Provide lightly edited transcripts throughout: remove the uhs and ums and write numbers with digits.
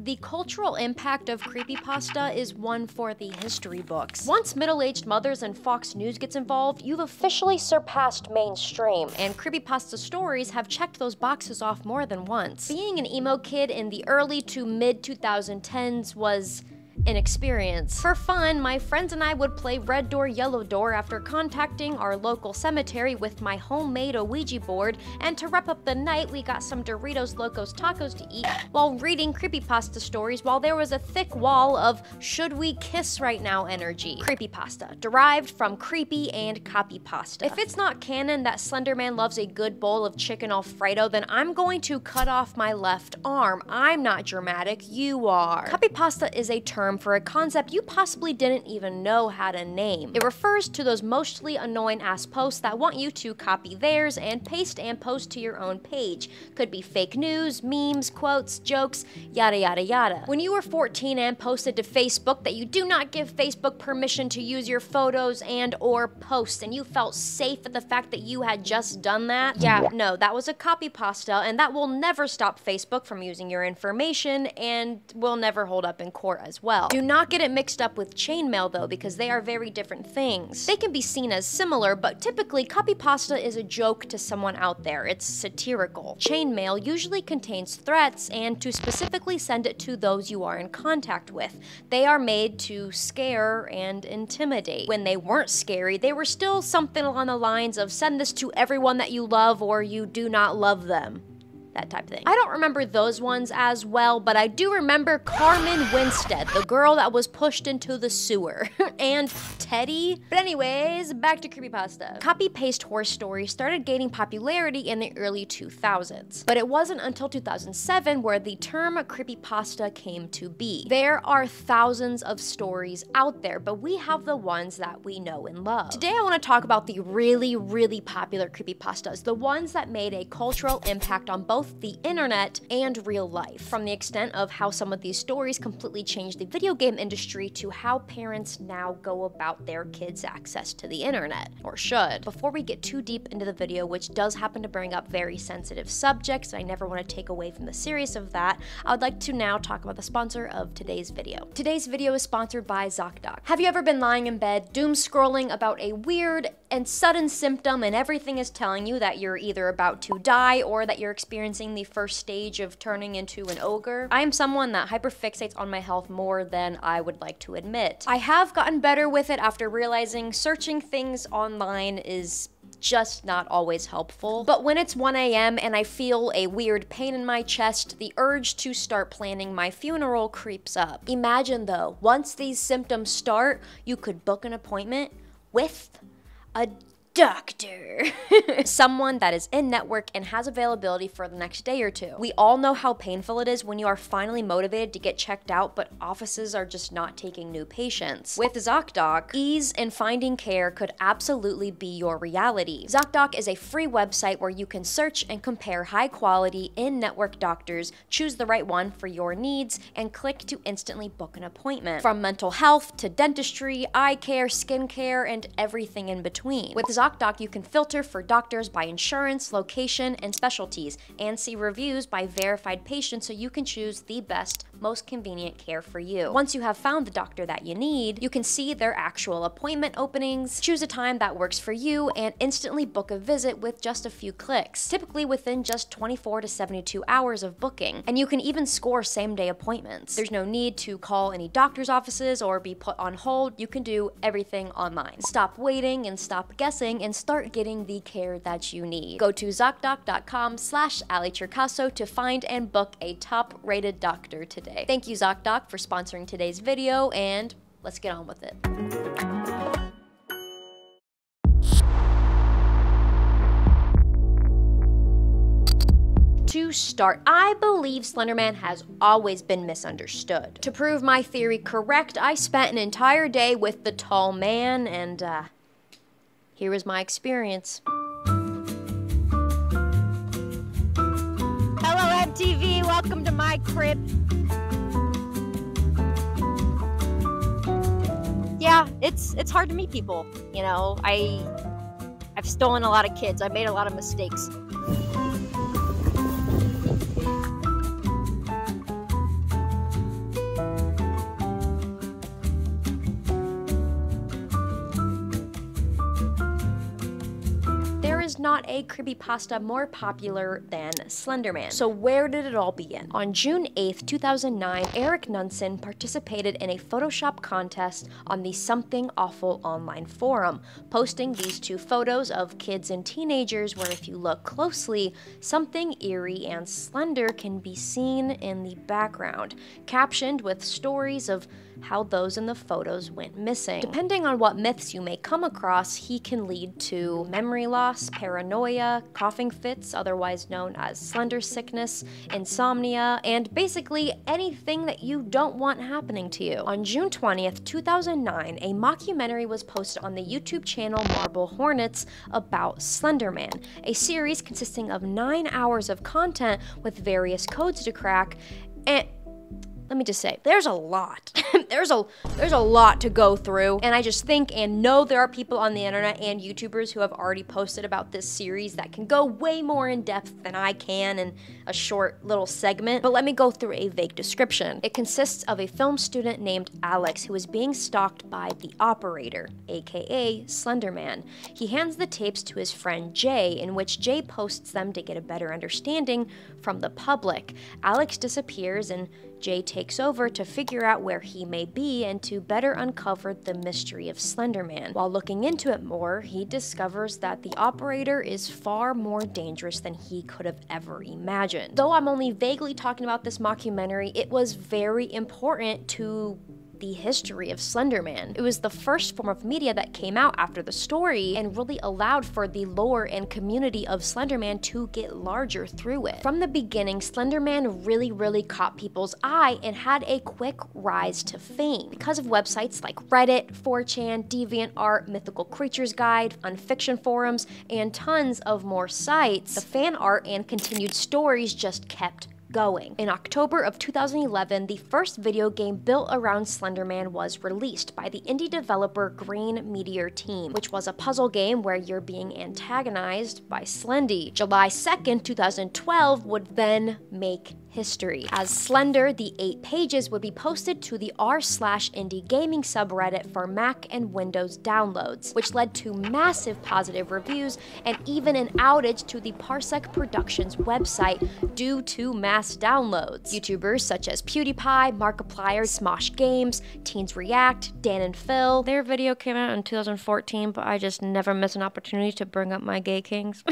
The cultural impact of creepypasta is one for the history books. Once middle-aged mothers and Fox News gets involved, you've officially surpassed mainstream, and creepypasta stories have checked those boxes off more than once. Being an emo kid in the early to mid-2010s was an experience. For fun, my friends and I would play Red Door, Yellow Door after contacting our local cemetery with my homemade Ouija board, and to wrap up the night, we got some Doritos Locos Tacos to eat while reading creepypasta stories while there was a thick wall of should we kiss right now energy. Creepypasta, derived from creepy and copy pasta. If it's not canon that Slenderman loves a good bowl of chicken Alfredo, then I'm going to cut off my left arm. I'm not dramatic, you are. Copypasta is a term for a concept you possibly didn't even know how to name. It refers to those mostly annoying ass posts that want you to copy theirs and post to your own page. Could be fake news, memes, quotes, jokes, yada yada yada. When you were 14 and posted to Facebook that you do not give Facebook permission to use your photos and or posts, and you felt safe at the fact that you had just done that, yeah, no, that was a copypasta, and that will never stop Facebook from using your information and will never hold up in court as well. Do not get it mixed up with chainmail though, because they are very different things. They can be seen as similar, but typically copypasta is a joke to someone out there. It's satirical. Chainmail usually contains threats and to specifically send it to those you are in contact with. They are made to scare and intimidate. When they weren't scary, they were still something along the lines of send this to everyone that you love or you do not love them. That type of thing. I don't remember those ones as well, but I do remember Carmen Winstead, the girl that was pushed into the sewer, and Teddy. But anyways, back to creepypasta. Copy-paste horror stories started gaining popularity in the early 2000s, but it wasn't until 2007 where the term creepypasta came to be. There are thousands of stories out there, but we have the ones that we know and love. Today I want to talk about the really popular creepypastas, the ones that made a cultural impact on both the internet and real life. From the extent of how some of these stories completely changed the video game industry to how parents now go about their kids' access to the internet, or should. Before we get too deep into the video, which does happen to bring up very sensitive subjects, and I never want to take away from the seriousness of that, I would like to now talk about the sponsor of today's video. Today's video is sponsored by ZocDoc. Have you ever been lying in bed, doom scrolling about a weird and sudden symptom, and everything is telling you that you're either about to die or that you're experiencing the first stage of turning into an ogre? I am someone that hyperfixates on my health more than I would like to admit. I have gotten better with it after realizing searching things online is just not always helpful. But when it's 1 a.m. and I feel a weird pain in my chest, the urge to start planning my funeral creeps up. Imagine though, once these symptoms start, you could book an appointment with a doctor. Someone that is in network and has availability for the next day or two. We all know how painful it is when you are finally motivated to get checked out, but offices are just not taking new patients. With ZocDoc, ease in finding care could absolutely be your reality. ZocDoc is a free website where you can search and compare high-quality, in-network doctors, choose the right one for your needs, and click to instantly book an appointment. From mental health to dentistry, eye care, skin care, and everything in between. With ZocDoc, you can filter for doctors by insurance, location, and specialties, and see reviews by verified patients so you can choose the best, most convenient care for you. Once you have found the doctor that you need, you can see their actual appointment openings, choose a time that works for you, and instantly book a visit with just a few clicks, typically within just 24 to 72 hours of booking. And you can even score same-day appointments. There's no need to call any doctor's offices or be put on hold. You can do everything online. Stop waiting and stop guessing and start getting the care that you need. Go to ZocDoc.com/AliChercaso to find and book a top-rated doctor today. Thank you, ZocDoc, for sponsoring today's video, and let's get on with it. To start, I believe Slenderman has always been misunderstood. To prove my theory correct, I spent an entire day with the tall man, and here was my experience. Hello, MTV. Welcome to my crib. Yeah, it's hard to meet people. You know, I've stolen a lot of kids. I've made a lot of mistakes. not a creepypasta more popular than Slenderman. So where did it all begin? On June 8th, 2009, Eric Nunson participated in a Photoshop contest on the Something Awful online forum, posting these two photos of kids and teenagers where, if you look closely, something eerie and slender can be seen in the background, captioned with stories of how those in the photos went missing. Depending on what myths you may come across, he can lead to memory loss, paranoia, coughing fits, otherwise known as slender sickness, insomnia, and basically anything that you don't want happening to you. On June 20th, 2009, a mockumentary was posted on the YouTube channel Marble Hornets about Slenderman, a series consisting of 9 hours of content with various codes to crack, and let me just say, there's a lot. there's a lot to go through, and I just think and know there are people on the internet and YouTubers who have already posted about this series that can go way more in depth than I can in a short little segment, but let me go through a vague description. It consists of a film student named Alex who is being stalked by the operator, aka Slenderman. He hands the tapes to his friend Jay, in which Jay posts them to get a better understanding from the public. Alex disappears and Jay takes over to figure out where he may be and to better uncover the mystery of Slenderman. While looking into it more, he discovers that the operator is far more dangerous than he could have ever imagined. Though I'm only vaguely talking about this mockumentary, it was very important to the history of Slenderman. It was the first form of media that came out after the story and really allowed for the lore and community of Slenderman to get larger through it. From the beginning, Slenderman really caught people's eye and had a quick rise to fame because of websites like Reddit, 4chan, DeviantArt, Mythical Creatures Guide, Unfiction forums, and tons of more sites. The fan art and continued stories just kept going. In October of 2011, the first video game built around Slenderman was released by the indie developer Green Meteor Team, which was a puzzle game where you're being antagonized by Slendy. July 2nd, 2012 would then make history, as Slender, the 8 pages, would be posted to the r/indie gaming subreddit for Mac and Windows downloads, which led to massive positive reviews and even an outage to the Parsec Productions website due to mass downloads. YouTubers such as PewDiePie, Markiplier, Smosh Games, Teens React, Dan and Phil, their video came out in 2014, but I just never miss an opportunity to bring up my gay kings.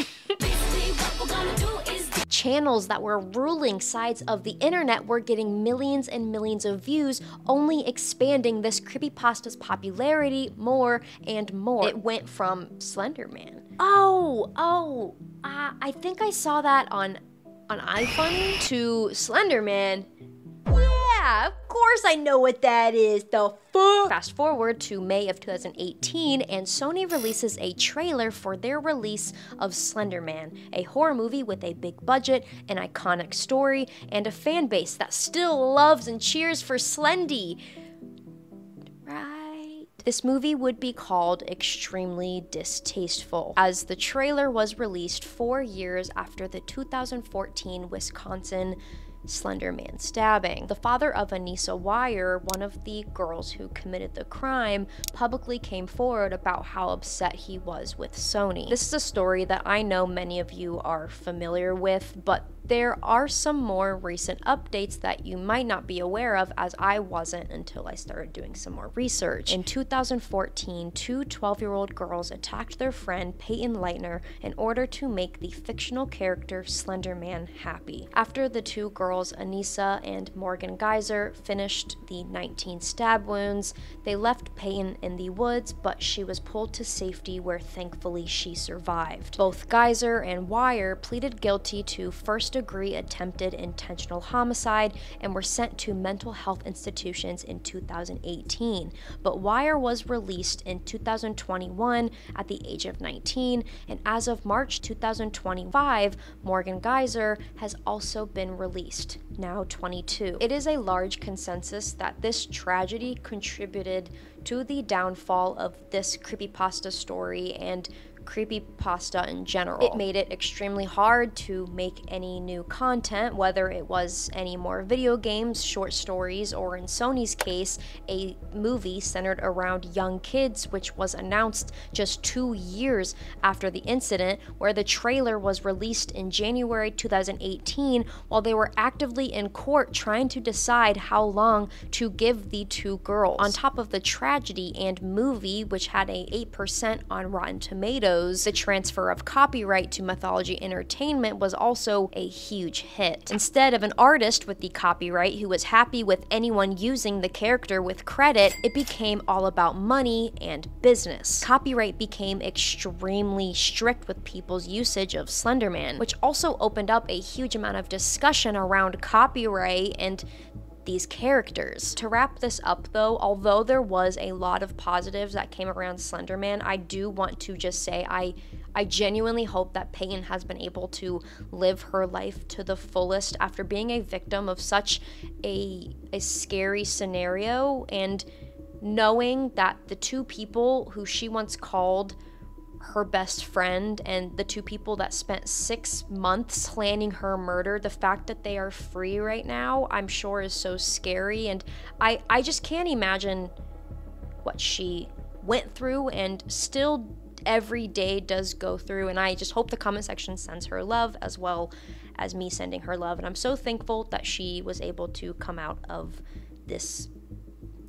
Channels that were ruling sides of the internet were getting millions and millions of views, only expanding this creepypasta's popularity more and more. It went from Slenderman. I think I saw that on iFunny to Slenderman. Yeah, of course I know what that is, the fuck? Fast forward to May of 2018, and Sony releases a trailer for their release of Slenderman, a horror movie with a big budget, an iconic story, and a fan base that still loves and cheers for Slendy. Right? This movie would be called Extremely Distasteful, as the trailer was released 4 years after the 2014 Wisconsin Slenderman stabbing. The father of Anissa Wire, one of the girls who committed the crime, publicly came forward about how upset he was with Sony. This is a story that I know many of you are familiar with, but there are some more recent updates that you might not be aware of, as I wasn't until I started doing some more research. In 2014, 2 12-year-old girls attacked their friend Peyton Leitner in order to make the fictional character Slenderman happy. After the 2 girls, Anissa and Morgan Geyser, finished the 19 stab wounds, they left Peyton in the woods, but she was pulled to safety where thankfully she survived. Both Geyser and Wire pleaded guilty to first-degree attempted intentional homicide and were sent to mental health institutions in 2018, but Wire was released in 2021 at the age of 19, and as of March 2025, Morgan Geyser has also been released, now 22. It is a large consensus that this tragedy contributed to the downfall of this creepypasta story and creepypasta in general. It made it extremely hard to make any new content, whether it was any more video games, short stories, or in Sony's case, a movie centered around young kids, which was announced just 2 years after the incident, where the trailer was released in January 2018 while they were actively in court trying to decide how long to give the two girls. On top of the tragedy and movie, which had a 8% on Rotten Tomatoes, the transfer of copyright to Mythology Entertainment was also a huge hit. Instead of an artist with the copyright who was happy with anyone using the character with credit, it became all about money and business. Copyright became extremely strict with people's usage of Slenderman, which also opened up a huge amount of discussion around copyright and these characters. To wrap this up though, although there was a lot of positives that came around Slenderman, I do want to just say I genuinely hope that Peyton has been able to live her life to the fullest after being a victim of such a scary scenario, and knowing that the two people who she once called her best friend and the two people that spent 6 months planning her murder, the fact that they are free right now, I'm sure is so scary. And I just can't imagine what she went through and still every day does go through. And I just hope the comment section sends her love as well as me sending her love. And I'm so thankful that she was able to come out of this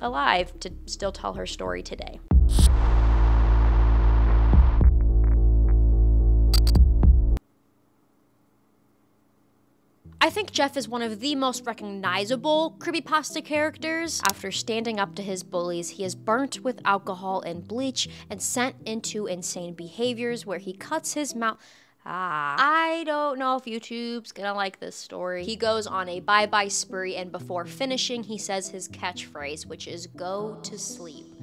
alive to still tell her story today. I think Jeff is one of the most recognizable creepypasta characters. After standing up to his bullies, he is burnt with alcohol and bleach and sent into insane behaviors where he cuts his mouth. I don't know if YouTube's gonna like this story. He goes on a bye-bye spree, and before finishing, he says his catchphrase, which is "go to sleep."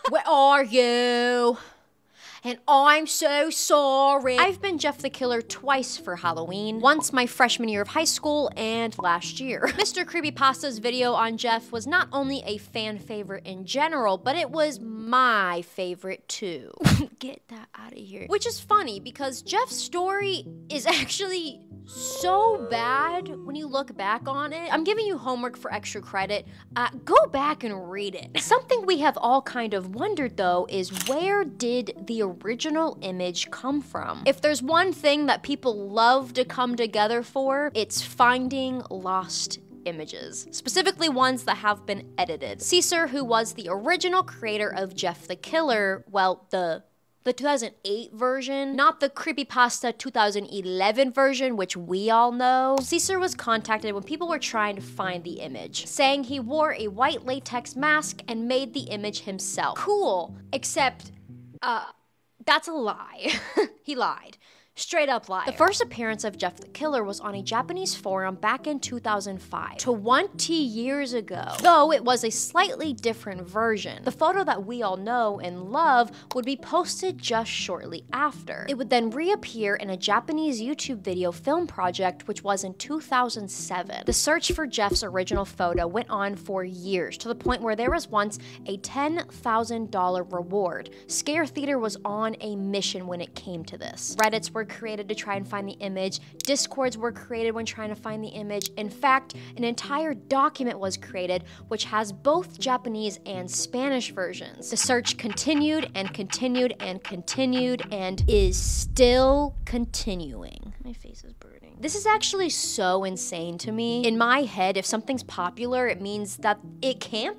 Where are you? And I'm so sorry. I've been Jeff the Killer twice for Halloween. Once my freshman year of high school and last year. Mr. Creepypasta's video on Jeff was not only a fan favorite in general, but it was my favorite too. Get that out of here. Which is funny because Jeff's story is actually so bad when you look back on it. I'm giving you homework for extra credit. Go back and read it. Something we have all kind of wondered though is, where did the original image come from? If there's one thing that people love to come together for, it's finding lost images, specifically ones that have been edited. Caesar, who was the original creator of Jeff the Killer, well, the 2008 version, not the creepypasta 2011 version, which we all know. Caesar was contacted when people were trying to find the image, saying he wore a white latex mask and made the image himself. Cool, except, that's a lie. He lied. Straight up liar. The first appearance of Jeff the Killer was on a Japanese forum back in 2005, 20 years ago, though it was a slightly different version. The photo that we all know and love would be posted just shortly after. It would then reappear in a Japanese YouTube video film project, which was in 2007. The search for Jeff's original photo went on for years, to the point where there was once a $10,000 reward. Scare Theater was on a mission when it came to this. Reddits were created to try and find the image. Discords were created when trying to find the image. In fact, an entire document was created which has both Japanese and Spanish versions. The search continued and continued and continued and is still continuing. My face is burning. This is actually so insane to me. In my head, if something's popular, it means that it can't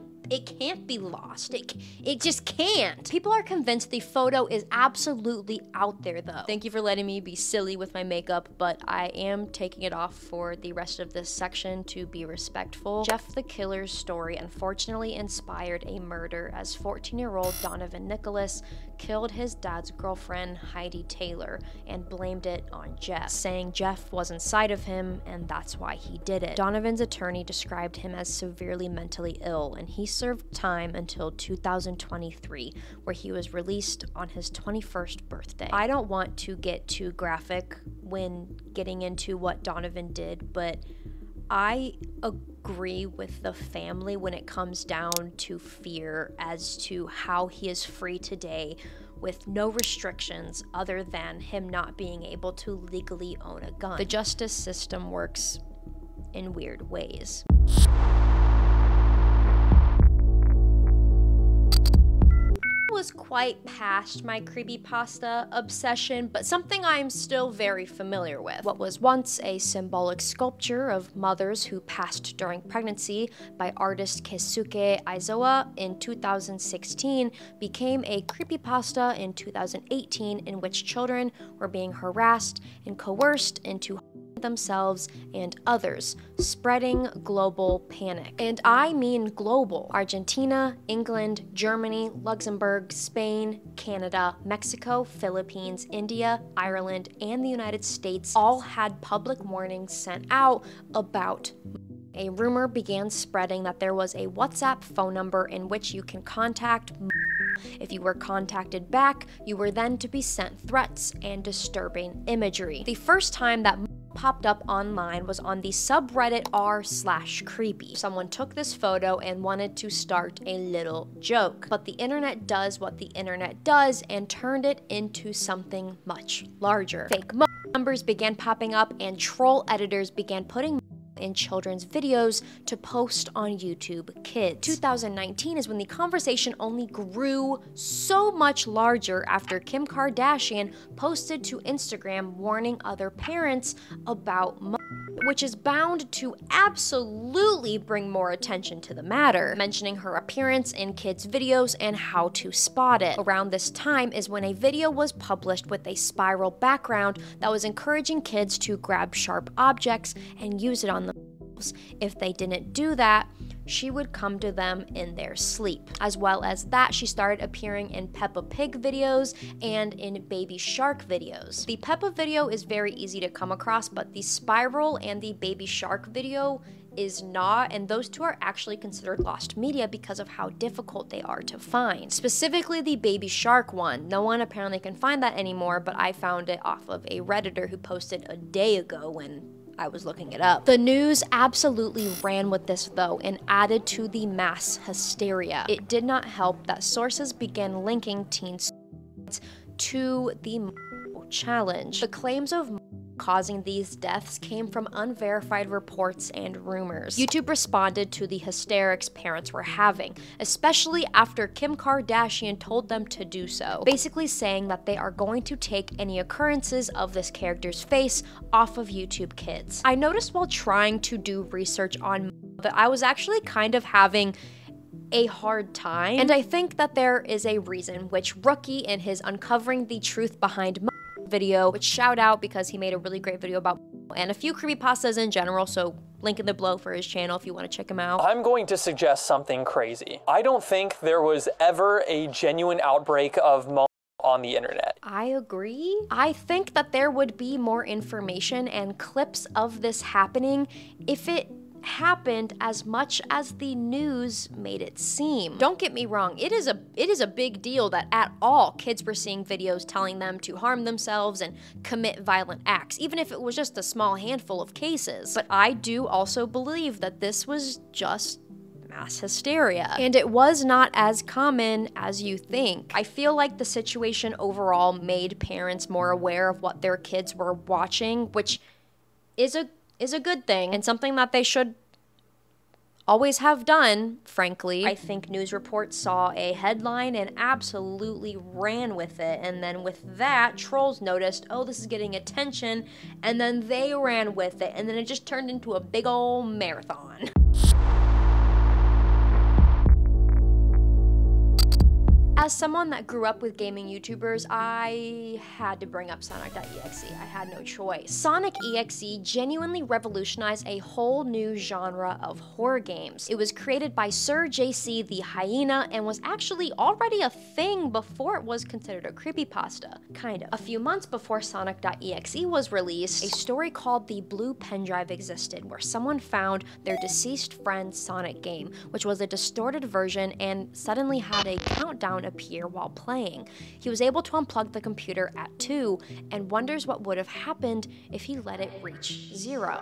be lost. It just can't. People are convinced the photo is absolutely out there though. Thank you for letting me be silly with my makeup, but I am taking it off for the rest of this section to be respectful. Jeff the Killer's story unfortunately inspired a murder, as 14-year-old Donovan Nicholas killed his dad's girlfriend, Heidi Taylor, and blamed it on Jeff, saying Jeff was inside of him and that's why he did it. Donovan's attorney described him as severely mentally ill, and he served time until 2023, where he was released on his 21st birthday. I don't want to get too graphic when getting into what Donovan did, but I agree with the family when it comes down to fear as to how he is free today with no restrictions other than him not being able to legally own a gun. The justice system works in weird ways. Was quite past my creepypasta obsession, but something I'm still very familiar with. What was once a symbolic sculpture of mothers who passed during pregnancy by artist Keisuke Aizawa in 2016 became a creepypasta in 2018 in which children were being harassed and coerced into themselves and others, spreading global panic. And I mean global. Argentina, England, Germany, Luxembourg, Spain, Canada, Mexico, Philippines, India, Ireland, and the United States all had public warnings sent out about. A rumor began spreading that there was a WhatsApp phone number in which you can contact. If you were contacted back, you were then to be sent threats and disturbing imagery. The first time that popped up online was on the subreddit r/creepy. Someone took this photo and wanted to start a little joke, but the internet does what the internet does and turned it into something much larger. Fake numbers began popping up and troll editors began putting in children's videos to post on YouTube Kids. 2019 is when the conversation only grew so much larger after Kim Kardashian posted to Instagram warning other parents about which is bound to absolutely bring more attention to the matter, mentioning her appearance in kids' videos and how to spot it. Around this time is when a video was published with a spiral background that was encouraging kids to grab sharp objects and use it on themselves. If they didn't do that, she would come to them in their sleep. As well as that, she started appearing in Peppa Pig videos and in Baby Shark videos. The Peppa video is very easy to come across, but the Spiral and the Baby Shark video is not, and those two are actually considered lost media because of how difficult they are to find. Specifically the Baby Shark one. No one apparently can find that anymore, but I found it off of a Redditor who posted a day ago when I was looking it up. The news absolutely ran with this though and added to the mass hysteria. It did not help that sources began linking teens to the challenge. The claims of causing these deaths came from unverified reports and rumors. YouTube responded to the hysterics parents were having, especially after Kim Kardashian told them to do so, basically saying that they are going to take any occurrences of this character's face off of YouTube Kids. I noticed while trying to do research on that I was actually kind of having a hard time, and I think that there is a reason, which Rookie in his Uncovering the Truth Behind video, which shout out because he made a really great video about and a few creepypastas in general, so link in the below for his channel if you want to check him out. I'm going to suggest something crazy. I don't think there was ever a genuine outbreak of on the internet. I agree. I think that there would be more information and clips of this happening if it happened as much as the news made it seem. Don't get me wrong, it is a big deal that at all kids were seeing videos telling them to harm themselves and commit violent acts, even if it was just a small handful of cases. But I do also believe that this was just mass hysteria, and it was not as common as you think. I feel like the situation overall made parents more aware of what their kids were watching, which is a good thing and something that they should always have done, frankly. I think news reports saw a headline and absolutely ran with it, and then with that, trolls noticed, oh, this is getting attention, and then they ran with it, and then it just turned into a big old marathon. As someone that grew up with gaming YouTubers, I had to bring up sonic.exe. I had no choice. Sonic.exe genuinely revolutionized a whole new genre of horror games. It was created by Sir JC the Hyena and was actually already a thing before it was considered a creepypasta, kind of. A few months before Sonic.exe was released, a story called The Blue Pendrive existed, where someone found their deceased friend's Sonic game, which was a distorted version and suddenly had a countdown appear while playing. He was able to unplug the computer at 2 and wonders what would have happened if he let it reach 0.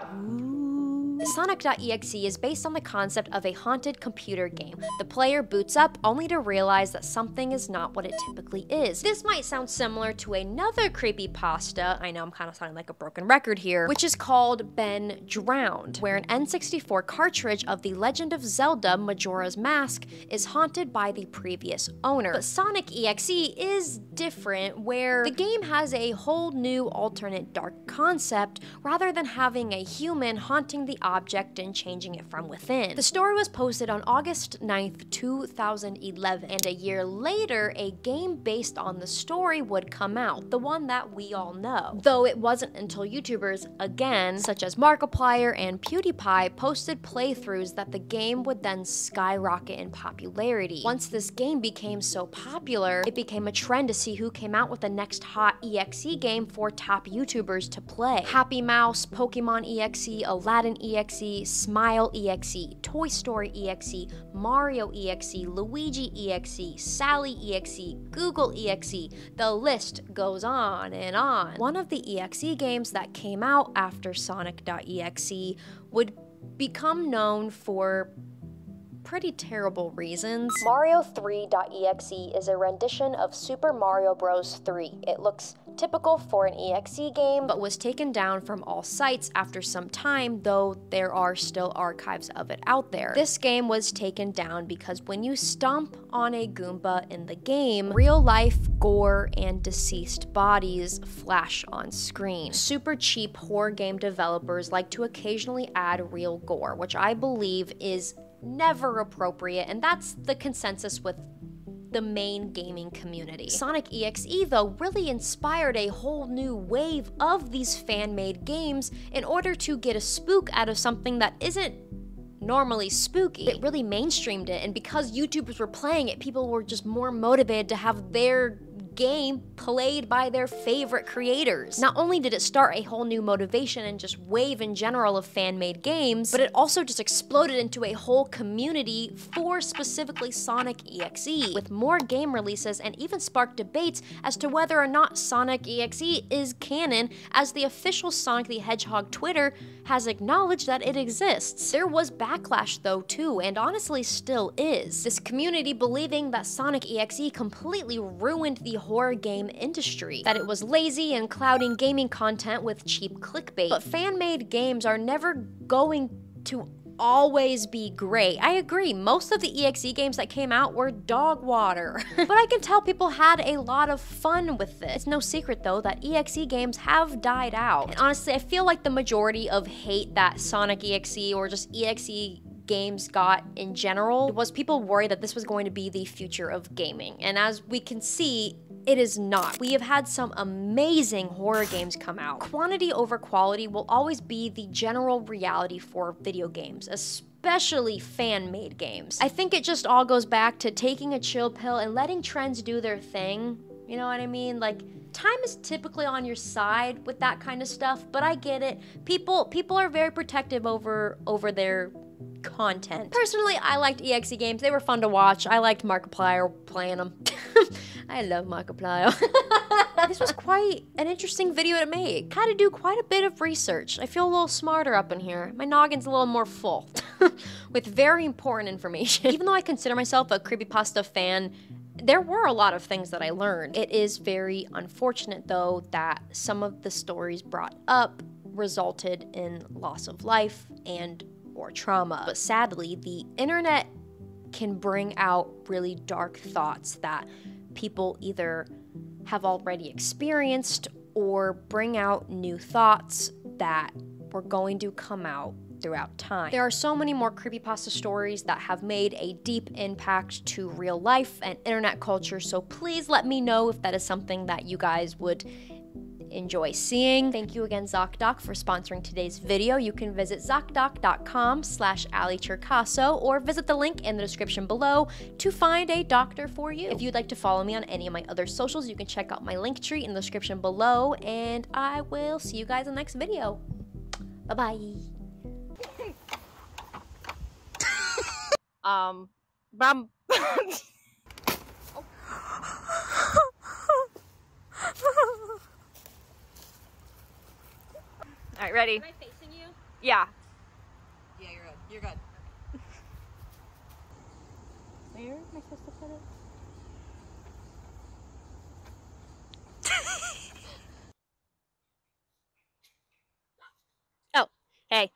Sonic.exe is based on the concept of a haunted computer game. The player boots up only to realize that something is not what it typically is. This might sound similar to another creepypasta, I know I'm kind of sounding like a broken record here, which is called Ben Drowned, where an N64 cartridge of The Legend of Zelda Majora's Mask is haunted by the previous owner. But Sonic.exe is different, where the game has a whole new alternate dark concept rather than having a human haunting the object and changing it from within. The story was posted on August 9th, 2011, and a year later, a game based on the story would come out, the one that we all know. Though it wasn't until YouTubers, again, such as Markiplier and PewDiePie, posted playthroughs that the game would then skyrocket in popularity. Once this game became so popular, it became a trend to see who came out with the next hot EXE game for top YouTubers to play. Happy Mouse, Pokemon EXE, Aladdin EXE, Smile EXE, Toy Story EXE, Mario EXE, Luigi EXE, Sally EXE, Google EXE, the list goes on and on. One of the EXE games that came out after Sonic.exe would become known for pretty terrible reasons. Mario 3.exe is a rendition of Super Mario Bros. 3. It looks typical for an EXE game, but was taken down from all sites after some time, though there are still archives of it out there. This game was taken down because when you stomp on a Goomba in the game, real-life gore and deceased bodies flash on screen. Super cheap horror game developers like to occasionally add real gore, which I believe is never appropriate, and that's the consensus with the main gaming community. Sonic.exe, though, really inspired a whole new wave of these fan-made games in order to get a spook out of something that isn't normally spooky. It really mainstreamed it, and because YouTubers were playing it, people were just more motivated to have their game played by their favorite creators. Not only did it start a whole new motivation and just wave in general of fan-made games, but it also just exploded into a whole community for specifically Sonic.exe, with more game releases and even sparked debates as to whether or not Sonic.exe is canon, as the official Sonic the Hedgehog Twitter has acknowledged that it exists. There was backlash though too, and honestly still is. This community believing that Sonic.exe completely ruined the horror game industry, that it was lazy and clouding gaming content with cheap clickbait. But fan-made games are never going to always be great. I agree, most of the EXE games that came out were dog water. But I can tell people had a lot of fun with this. It's no secret though that EXE games have died out. And honestly, I feel like the majority of hate that Sonic.exe or just EXE games got in general was people worried that this was going to be the future of gaming. And as we can see, it is not. We have had some amazing horror games come out. Quantity over quality will always be the general reality for video games, especially fan-made games. I think it just all goes back to taking a chill pill and letting trends do their thing. You know what I mean? Like, time is typically on your side with that kind of stuff, but I get it. People are very protective over their content. Personally, I liked EXE games. They were fun to watch. I liked Markiplier playing them. I love Markiplier. This was quite an interesting video to make. Had to do quite a bit of research. I feel a little smarter up in here. My noggin's a little more full with very important information. Even though I consider myself a creepypasta fan, there were a lot of things that I learned. It is very unfortunate though that some of the stories brought up resulted in loss of life and or trauma. But sadly, the internet can bring out really dark thoughts that people either have already experienced or bring out new thoughts that were going to come out throughout time. There are so many more creepypasta stories that have made a deep impact to real life and internet culture, so please let me know if that is something that you guys would enjoy seeing. Thank you again, ZocDoc, for sponsoring today's video. You can visit ZocDoc.com/AliChercaso or visit the link in the description below to find a doctor for you. If you'd like to follow me on any of my other socials, you can check out my link tree in the description below, and I will see you guys in the next video. Bye-bye. All right, ready? Am I facing you? Yeah. You're good. Where am I supposed to put it? Oh, hey,